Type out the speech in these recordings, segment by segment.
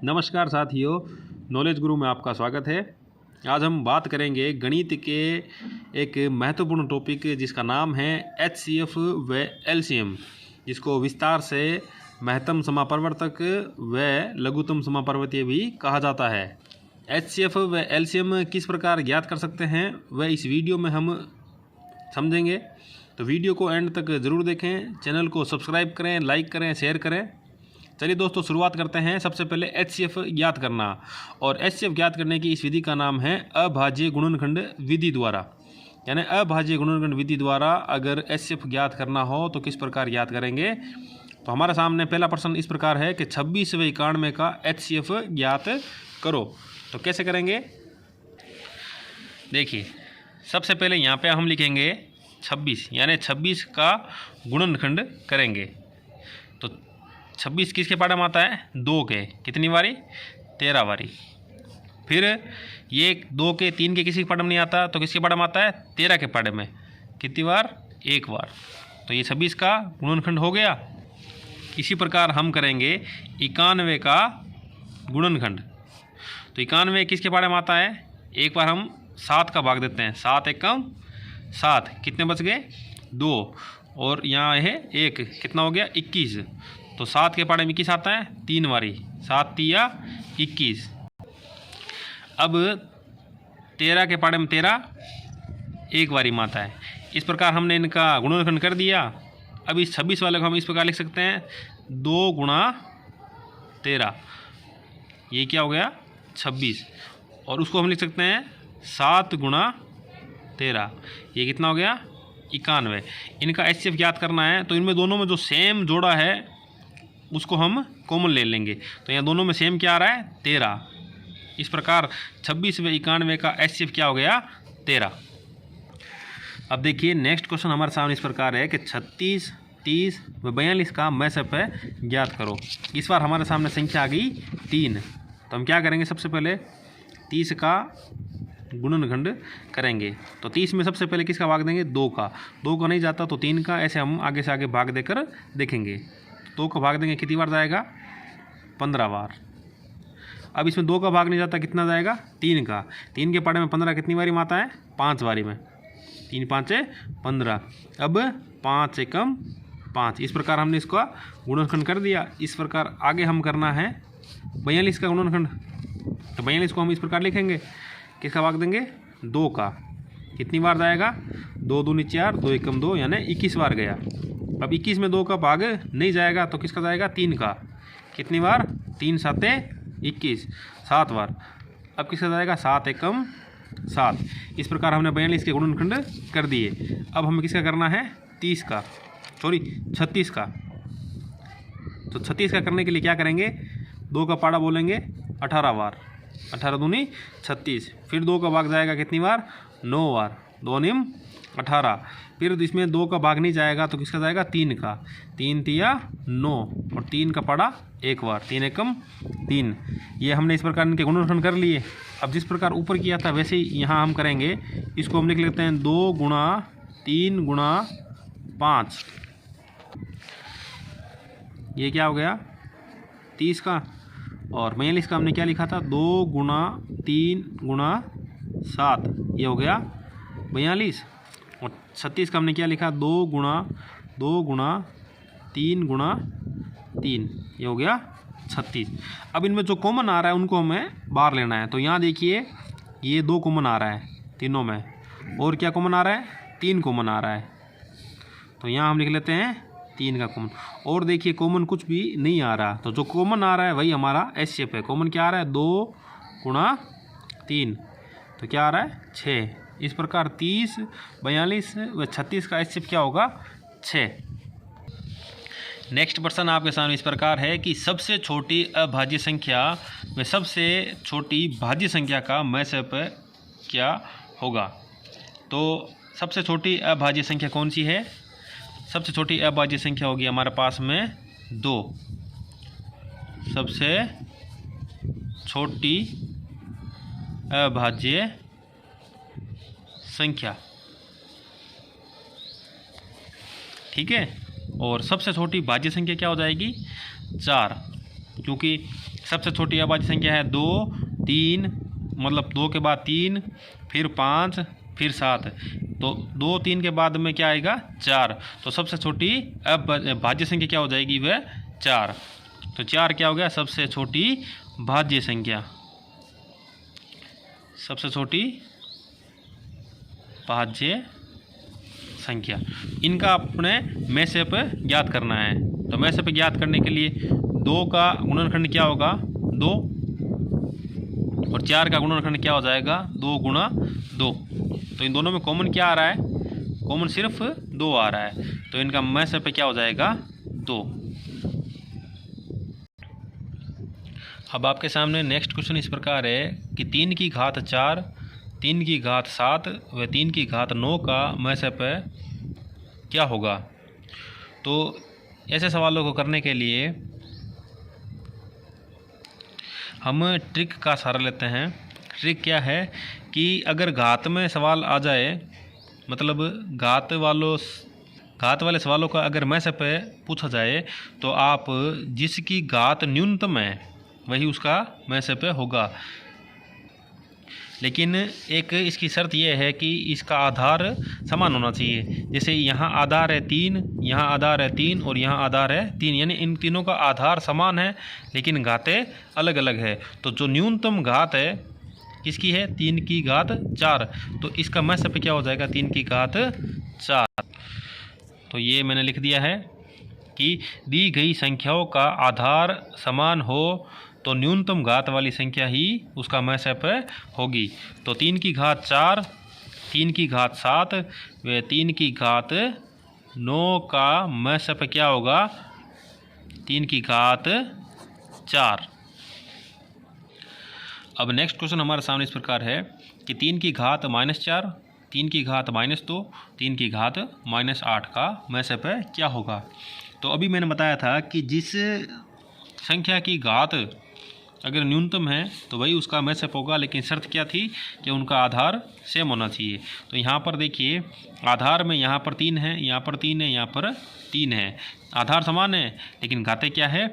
नमस्कार साथियों, नॉलेज गुरु में आपका स्वागत है। आज हम बात करेंगे गणित के एक महत्वपूर्ण टॉपिक जिसका नाम है HCF व LCM, जिसको विस्तार से महत्तम समापरिवर्तक व लघुत्तम समापरिवर्तीय भी कहा जाता है। HCF व LCM किस प्रकार ज्ञात कर सकते हैं वह इस वीडियो में हम समझेंगे, तो वीडियो को एंड तक ज़रूर देखें। चैनल को सब्सक्राइब करें, लाइक करें, शेयर करें। चलिए दोस्तों, शुरुआत करते हैं। सबसे पहले HCF ज्ञात करना, और HCF ज्ञात करने की इस विधि का नाम है अभाज्य गुणनखंड विधि द्वारा। यानी अभाज्य गुणनखंड विधि द्वारा अगर HCF ज्ञात करना हो तो किस प्रकार ज्ञात करेंगे। तो हमारे सामने पहला प्रश्न इस प्रकार है कि 26 व 91 का HCF ज्ञात करो। तो कैसे करेंगे, देखिए सबसे पहले यहाँ पे हम लिखेंगे 26, यानी 26 का गुणनखंड करेंगे। तो 26 किसके पाड़े में आता है, 2 के, कितनी बारी, 13 बारी। फिर ये 2 के 3 के किसी के पाड़े में नहीं आता, तो किसके पाड़े में आता है, 13 के पाड़े में, कितनी बार, 1 बार। तो ये 26 का गुणनखंड हो गया। इसी प्रकार हम करेंगे 91 का गुणनखंड। तो 91 किसके पाड़े में आता है, एक बार हम 7 का भाग देते हैं, 7 एकम 7, कितने बच गए, 2, और यहाँ है 1, कितना हो गया, 21। तो 7 के पाड़े में 21 आता है 3 बारी, 7 तिया 21। अब 13 के पाड़े में 13 1 बारी में आता है। इस प्रकार हमने इनका गुणनखंड कर दिया। अब इस 26 वाले को हम इस प्रकार लिख सकते हैं 2 गुणा 13, ये क्या हो गया, 26। और उसको हम लिख सकते हैं 7 गुणा 13, ये कितना हो गया, 91। इनका HCF ज्ञात करना है, तो इनमें दोनों में जो सेम जोड़ा है उसको हम कॉमन ले लेंगे। तो यहाँ दोनों में सेम क्या आ रहा है, 13। इस प्रकार 26 व 91 का HCF क्या हो गया, 13। अब देखिए नेक्स्ट क्वेश्चन हमारे सामने इस प्रकार है कि 36, 30 व 42 का MSF ज्ञात करो। इस बार हमारे सामने संख्या आ गई 3। तो हम क्या करेंगे, सबसे पहले 30 का गुणनखंड करेंगे। तो 30 में सबसे पहले किसका भाग देंगे, 2 का। 2 का नहीं जाता तो 3 का, ऐसे हम आगे से आगे भाग देकर देखेंगे। 2 का भाग देंगे, कितनी बार जाएगा, 15 बार। अब इसमें 2 का भाग नहीं जाता, कितना जाएगा, 3 का। 3 के पाड़े में 15 कितनी बारी में आता है, 5 बारी में, 3 5 15। अब 5 एकम 5। इस प्रकार हमने इसका गुणनखंड कर दिया। इस प्रकार आगे हम करना है 42 का गुणनखंड। तो 42 को हम इस प्रकार लिखेंगे, किसका भाग देंगे, 2 का, कितनी बार जाएगा, 2 दूनी 4, 2 एकम 2, यानी 21 बार गया। अब 21 में 2 का भाग नहीं जाएगा तो किसका जाएगा, 3 का, कितनी बार, 3 7 21, 7 बार। अब किसका जाएगा, 7 एकम 7। इस प्रकार हमने 42 के गुणनखंड कर दिए। अब हमें किसका करना है, 36 का। तो 36 का करने के लिए क्या करेंगे, 2 का पाड़ा बोलेंगे 18 बार, 18 दूनी 36। फिर 2 का भाग जाएगा कितनी बार, 9 बार, 2 निम 18। फिर इसमें 2 का भाग नहीं जाएगा तो किसका जाएगा, 3 का, 3 तिया 9, और 3 का पाड़ा 1 बार, 3 एकम 3। ये हमने इस प्रकार इनके गुणनखंड कर लिए। अब जिस प्रकार ऊपर किया था वैसे ही यहाँ हम करेंगे। इसको हम लिख लेते हैं 2 गुणा 3 गुणा 5, ये क्या हो गया, 30 का। और 42 का हमने क्या लिखा था, 2 गुणा 3 गुणा 7, ये हो गया 42। और 36 का हमने क्या लिखा, 2 गुणा 3 गुणा 3, ये हो गया 36। अब इनमें जो कॉमन आ रहा है उनको हमें बाहर लेना है। तो यहाँ देखिए ये 2 कॉमन आ रहा है तीनों में, और क्या कॉमन आ रहा है, 3 कॉमन आ रहा है। तो यहाँ हम लिख लेते हैं 3 का कॉमन। और देखिए कॉमन कुछ भी नहीं आ रहा, तो जो कॉमन आ रहा है वही हमारा HCF है। कॉमन क्या आ रहा है, 2 गुणा 3, तो क्या आ रहा है, 6। इस प्रकार 30, 42 व 36 का HCF क्या होगा, 6। नेक्स्ट प्रश्न आपके सामने इस प्रकार है कि सबसे छोटी अभाज्य संख्या व सबसे छोटी भाज्य संख्या का MSF क्या होगा। तो सबसे छोटी अभाज्य संख्या कौन सी है, सबसे छोटी अभाज्य संख्या होगी हमारे पास में 2। सबसे छोटी अभाज्य संख्या, ठीक है। और सबसे छोटी भाज्य संख्या क्या हो जाएगी, 4, क्योंकि सबसे छोटी अभाज्य संख्या है 2, 3, मतलब 2 के बाद 3, फिर 5, फिर 7, तो 2, 3 के बाद में क्या आएगा 4, तो सबसे छोटी भाज्य संख्या क्या हो जाएगी वह 4। तो 4 क्या हो गया सबसे छोटी भाज्य संख्या, सबसे छोटी भाज्य संख्या। इनका अपने मैसेप ज्ञात करना है। तो मैसेप ज्ञात करने के लिए 2 का गुणनखंड क्या होगा 2, और 4 का गुणनखंड क्या हो जाएगा 2 गुणा 2। तो इन दोनों में कॉमन क्या आ रहा है, कॉमन सिर्फ 2 आ रहा है, तो इनका मैसेप क्या हो जाएगा 2। अब आपके सामने नेक्स्ट क्वेश्चन इस प्रकार है कि 3 की घात 4, 3 की घात 7 व 3 की घात 9 का मैसेप क्या होगा। तो ऐसे सवालों को करने के लिए हम ट्रिक का सहारा लेते हैं। ट्रिक क्या है कि अगर घात में सवाल आ जाए, मतलब घात वाले सवालों का अगर मैसेप पूछा जाए, तो आप जिसकी घात न्यूनतम है वही उसका मैसेप होगा। लेकिन एक इसकी शर्त यह है कि इसका आधार समान होना चाहिए। जैसे यहाँ आधार है 3, यहाँ आधार है 3 और यहाँ आधार है 3, यानी इन तीनों का आधार समान है लेकिन घातें अलग अलग है। तो जो न्यूनतम घात है किसकी है 3 की घात 4, तो इसका मैसेप क्या हो जाएगा 3 की घात 4। तो ये मैंने लिख दिया है कि दी गई संख्याओं का आधार समान हो तो न्यूनतम घात वाली संख्या ही उसका मैसेप होगी। तो 3 की घात 4, 3 की घात 7 व 3 की घात 9 का मैसेप क्या होगा 3 की घात 4। अब नेक्स्ट क्वेश्चन हमारे सामने इस प्रकार है कि 3 की घात -4, 3 की घात -2, 3 की घात -8 का मैसेप क्या होगा। तो अभी मैंने बताया था कि जिस संख्या की घात अगर न्यूनतम है तो वही उसका मैसेप होगा, लेकिन शर्त क्या थी कि उनका आधार सेम होना चाहिए। तो यहाँ पर देखिए आधार में यहाँ पर 3 है, यहाँ पर 3 है, यहाँ पर 3 है, आधार समान है लेकिन घातें क्या है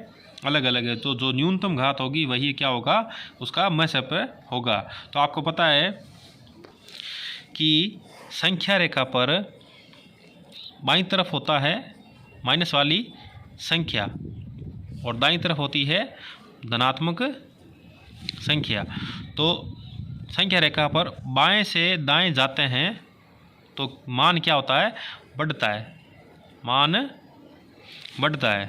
अलग अलग है। तो जो न्यूनतम घात होगी वही क्या होगा उसका मैसेप होगा। तो आपको पता है कि संख्या रेखा पर बाईं तरफ होता है माइनस वाली संख्या और दाईं तरफ होती है धनात्मक संख्या। तो संख्या रेखा पर बाएं से दाएं जाते हैं तो मान क्या होता है बढ़ता है, मान बढ़ता है।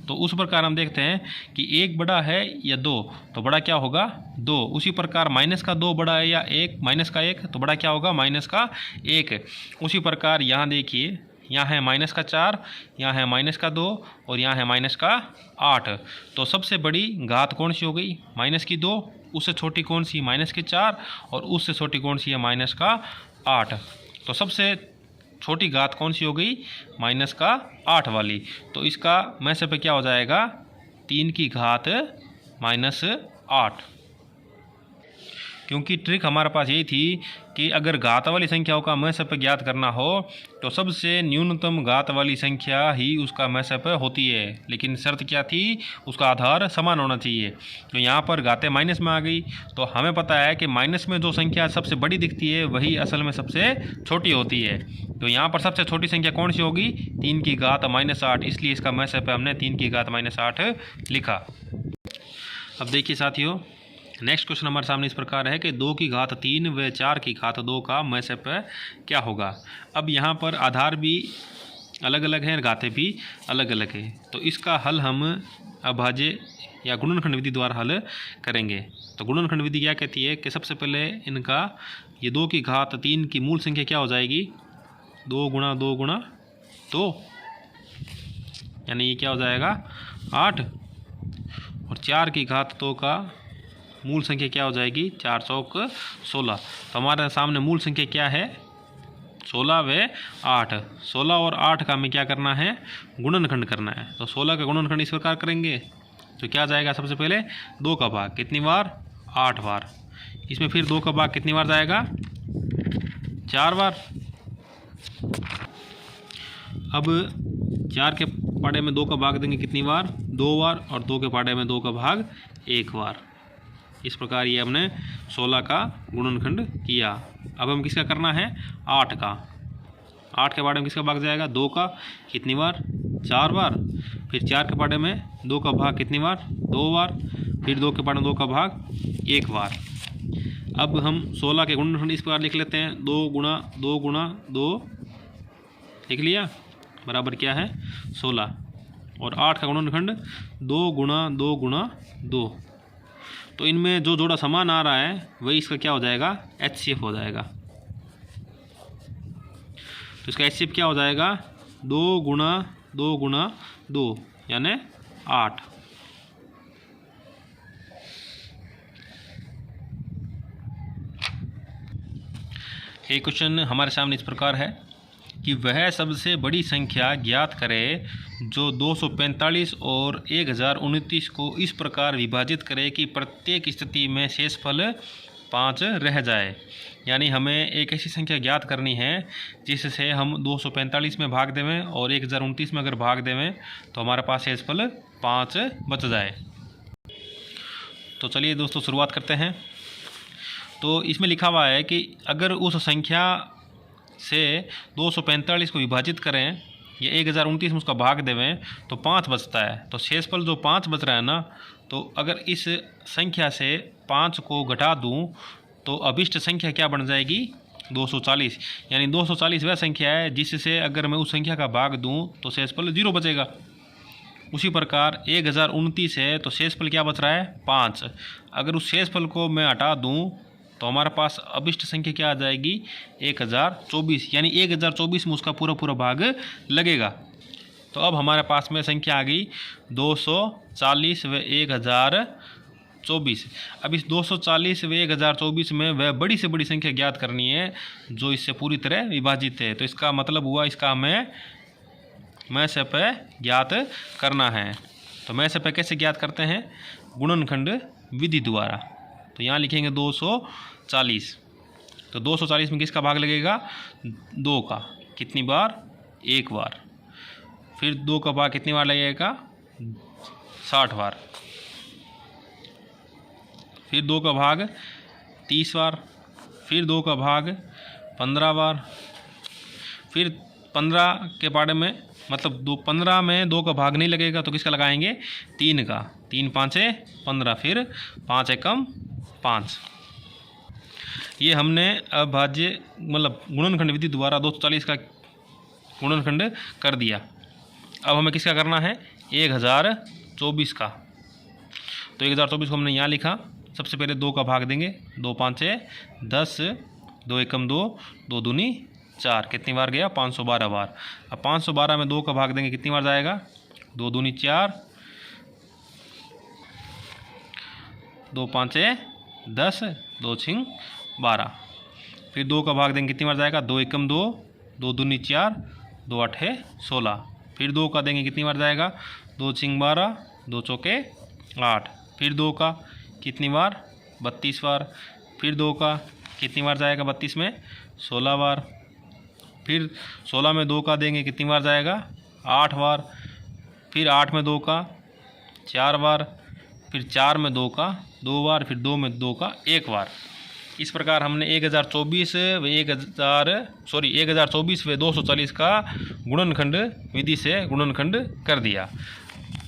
तो उस प्रकार हम देखते हैं कि 1 बड़ा है या 2, तो बड़ा क्या होगा 2। उसी प्रकार माइनस का 2 बड़ा है या 1 माइनस का 1, तो बड़ा क्या होगा माइनस का 1। उसी प्रकार यहाँ देखिए यहाँ है माइनस का 4, यहाँ है माइनस का 2 और यहाँ है माइनस का 8। तो सबसे बड़ी घात कौन सी हो गई माइनस की 2, उससे छोटी कौन सी माइनस की 4 और उससे छोटी कौन सी है माइनस का 8। तो सबसे छोटी घात कौन सी हो गई माइनस का 8 वाली। तो इसका मैसेप क्या हो जाएगा 3 की घात -8। क्योंकि ट्रिक हमारे पास यही थी कि अगर घात वाली संख्याओं का मैसेप ज्ञात करना हो तो सबसे न्यूनतम घात वाली संख्या ही उसका मैसेप होती है, लेकिन शर्त क्या थी उसका आधार समान होना चाहिए। तो यहाँ पर घातें माइनस में आ गई, तो हमें पता है कि माइनस में जो संख्या सबसे बड़ी दिखती है वही असल में सबसे छोटी होती है। तो यहाँ पर सबसे छोटी संख्या कौन सी होगी 3 की घात -8, इसलिए इसका मैसेप हमने 3 की घात -8 लिखा। अब देखिए साथियों नेक्स्ट क्वेश्चन हमारे सामने इस प्रकार है कि 2 की घात 3 व 4 की घात 2 का मैसेप क्या होगा। अब यहाँ पर आधार भी अलग अलग है, घातें भी अलग अलग है। तो इसका हल हम अभाज्य या गुणनखंड विधि द्वारा हल करेंगे। तो गुणनखंड विधि क्या कहती है कि सबसे पहले इनका ये 2 की घात 3 की मूल संख्या क्या हो जाएगी 2 गुणा 2 गुणा 2, यानी ये क्या हो जाएगा 8। और 4 की घात 2 का मूल संख्या क्या हो जाएगी 4 चौक 16। तो हमारे सामने मूल संख्या क्या है 16 व 8। 16 और 8 का हमें क्या करना है गुणनखंड करना है। तो 16 का गुणनखंड इस प्रकार करेंगे तो क्या जाएगा सबसे पहले 2 का भाग कितनी बार 8 बार, इसमें फिर 2 का भाग कितनी बार जाएगा 4 बार। अब 4 के पाड़े में 2 का भाग देंगे कितनी बार? 2 बार। और 2 के पाड़े में 2 का भाग 1 बार। इस प्रकार ये हमने 16 का गुणनखंड किया। अब हम किसका करना है? 8 का। 8 के पाड़े में किसका भाग जाएगा? 2 का कितनी बार? 4 बार। फिर 4 के पाड़े में 2 का भाग कितनी बार? 2 बार। फिर 2 के पाड़े में 2 का भाग 1 बार। अब हम 16 के गुणनखंड इस प्रकार लिख लेते हैं, 2 गुणा 2 गुणा 2 लिख लिया, बराबर क्या है? 16। और 8 का गुणनखंड 2 गुणा 2 गुणा 2। तो इनमें जो जोड़ा समान आ रहा है वही इसका क्या हो जाएगा? HCF हो जाएगा। तो इसका HCF क्या हो जाएगा? 2 गुणा 2 गुणा 2 यानी 8। ये क्वेश्चन हमारे सामने इस प्रकार है कि वह सबसे बड़ी संख्या ज्ञात करे जो 245 और 1029 को इस प्रकार विभाजित करे कि प्रत्येक स्थिति में शेषफल 5 रह जाए। यानी हमें एक ऐसी संख्या ज्ञात करनी है जिससे हम 245 में भाग देवें और 1029 में अगर भाग देवें तो हमारे पास शेषफल 5 बच जाए। तो चलिए दोस्तों शुरुआत करते हैं। तो इसमें लिखा हुआ है कि अगर उस संख्या से 245 को विभाजित करें या 1029 में उसका भाग देवें तो 5 बचता है। तो शेषफल जो 5 बच रहा है ना, तो अगर इस संख्या से 5 को घटा दूं तो अभिष्ट संख्या क्या बन जाएगी? 240। यानी 240 वह संख्या है जिससे अगर मैं उस संख्या का भाग दूं तो शेषफल 0 बचेगा। उसी प्रकार 1029 है तो शेषफल क्या बच रहा है? 5। अगर उस शेषफल को मैं हटा दूं तो हमारे पास अभिष्ट संख्या क्या आ जाएगी? 1024। यानी 1024 में उसका पूरा भाग लगेगा। तो अब हमारे पास में संख्या आ गई 240 व 1024। अब इस 240 व 1024 में वह बड़ी से बड़ी संख्या ज्ञात करनी है जो इससे पूरी तरह विभाजित है। तो इसका मतलब हुआ इसका हमें MSEP ज्ञात करना है। तो MSEP कैसे ज्ञात करते हैं? गुणनखंड विधि द्वारा। तो यहाँ लिखेंगे 240। तो 240 में किसका भाग लगेगा? 2 का कितनी बार? 1 बार। फिर 2 का भाग कितनी बार लगेगा? 60 बार। फिर 2 का भाग 30 बार। फिर 2 का भाग 15 बार। फिर 15 के बारे में मतलब 15 में 2 का भाग नहीं लगेगा तो किसका लगाएंगे? 3 का। 3 5 15। फिर 5 एकम 5। ये हमने अभाज्य मतलब गुणनखंड विधि द्वारा 240 का गुणनखंड कर दिया। अब हमें किसका करना है? 1024 का। तो 1024 को हमने यहाँ लिखा। सबसे पहले 2 का भाग देंगे, 2 5 10, 2 एकम 2, 2 दूनी 4। कितनी बार गया? 512 बार। अब 512 में 2 का भाग देंगे कितनी बार जाएगा? 2 दूनी 4, 2 5 10, 2 6 12। फिर 2 का भाग देंगे कितनी बार जाएगा? 2 एकम 2, 2 दूनी 4, 2 8 16। फिर 2 का देंगे कितनी बार जाएगा? 2 6 12, 2 चौके 8। फिर 2 का कितनी बार? 32 बार। फिर 2 का कितनी बार जाएगा 32 में? 16 बार। फिर 16 में 2 का देंगे कितनी बार जाएगा? 8 बार। फिर 8 में 2 का 4 बार। फिर 4 में 2 का 2 बार। फिर 2 में 2 का 1 बार। इस प्रकार हमने 1024 व 1024 व 240 का गुणनखंड विधि से गुणनखंड कर दिया।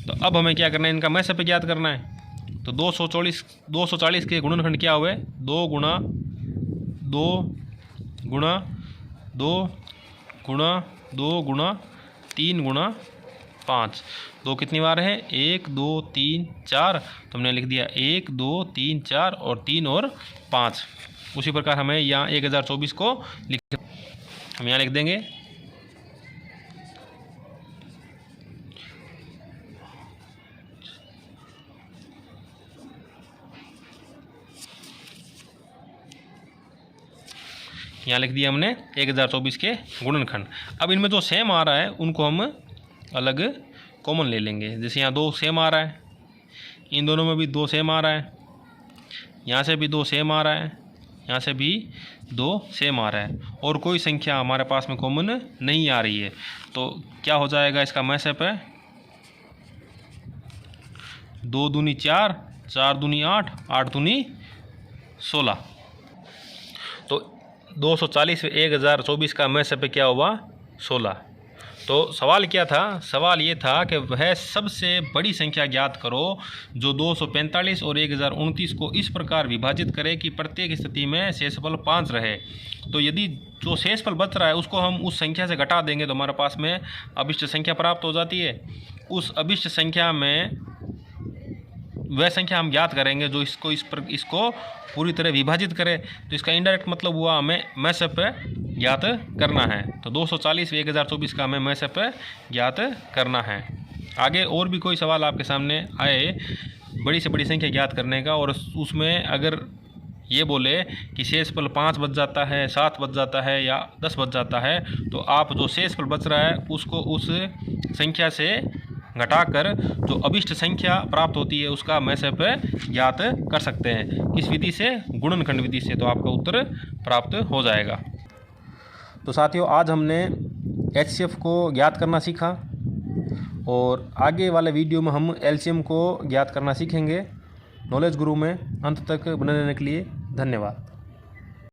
तो अब हमें क्या करना है? इनका MSEP ज्ञात करना है। तो 240 के गुणनखंड क्या हुए? 2 गुणा 2 गुणा 2 गुणा 2 गुणा 3 गुणा 5। 2 कितनी बार है? 1 2 3 4। तो हमने लिख दिया 1 2 3 4 और 3 और 5। उसी प्रकार हमें यहाँ 1024 को हम यहाँ लिख देंगे। यहाँ लिख दिया हमने 1024 के गुणनखंड। अब इनमें जो सेम आ रहा है उनको हम अलग कॉमन ले लेंगे। जैसे यहाँ 2 सेम आ रहा है, इन दोनों में भी 2 सेम आ रहा है, यहाँ से भी 2 सेम आ रहा है, यहाँ से भी 2 सेम आ रहा है और कोई संख्या हमारे पास में कॉमन नहीं आ रही है। तो क्या हो जाएगा इसका मैसेप है 2 दूनी 4, 4 दूनी 8, 8 दूनी 16। तो 240 1024 का मैसेप क्या हुआ 16। तो सवाल क्या था, सवाल ये था कि वह सबसे बड़ी संख्या ज्ञात करो जो 245 और 1029 को इस प्रकार विभाजित करे कि प्रत्येक स्थिति में शेषफल 5 रहे। तो यदि जो शेषफल बच रहा है उसको हम उस संख्या से घटा देंगे तो हमारे पास में अभिष्ट संख्या प्राप्त हो जाती है। उस अभिष्ट संख्या में वह संख्या हम ज्ञात करेंगे जो इसको पूरी तरह विभाजित करे। तो इसका इनडायरेक्ट मतलब हुआ हमें मैसेप ज्ञात करना है। तो 240 1024 का हमें मैसेप ज्ञात करना है। आगे और भी कोई सवाल आपके सामने आए बड़ी से बड़ी संख्या ज्ञात करने का और उसमें अगर ये बोले कि शेषफल 5 बच जाता है, 7 बच जाता है या 10 बच जाता है, तो आप जो शेषफल बच रहा है उसको उस संख्या से घटाकर जो अभिष्ट संख्या प्राप्त होती है उसका मैसेप ज्ञात कर सकते हैं। किस विधि से? गुणनखंड विधि से। तो आपका उत्तर प्राप्त हो जाएगा। तो साथियों आज हमने एचसीएफ को ज्ञात करना सीखा और आगे वाले वीडियो में हम एलसीएम को ज्ञात करना सीखेंगे। नॉलेज गुरु में अंत तक बने रहने के लिए धन्यवाद।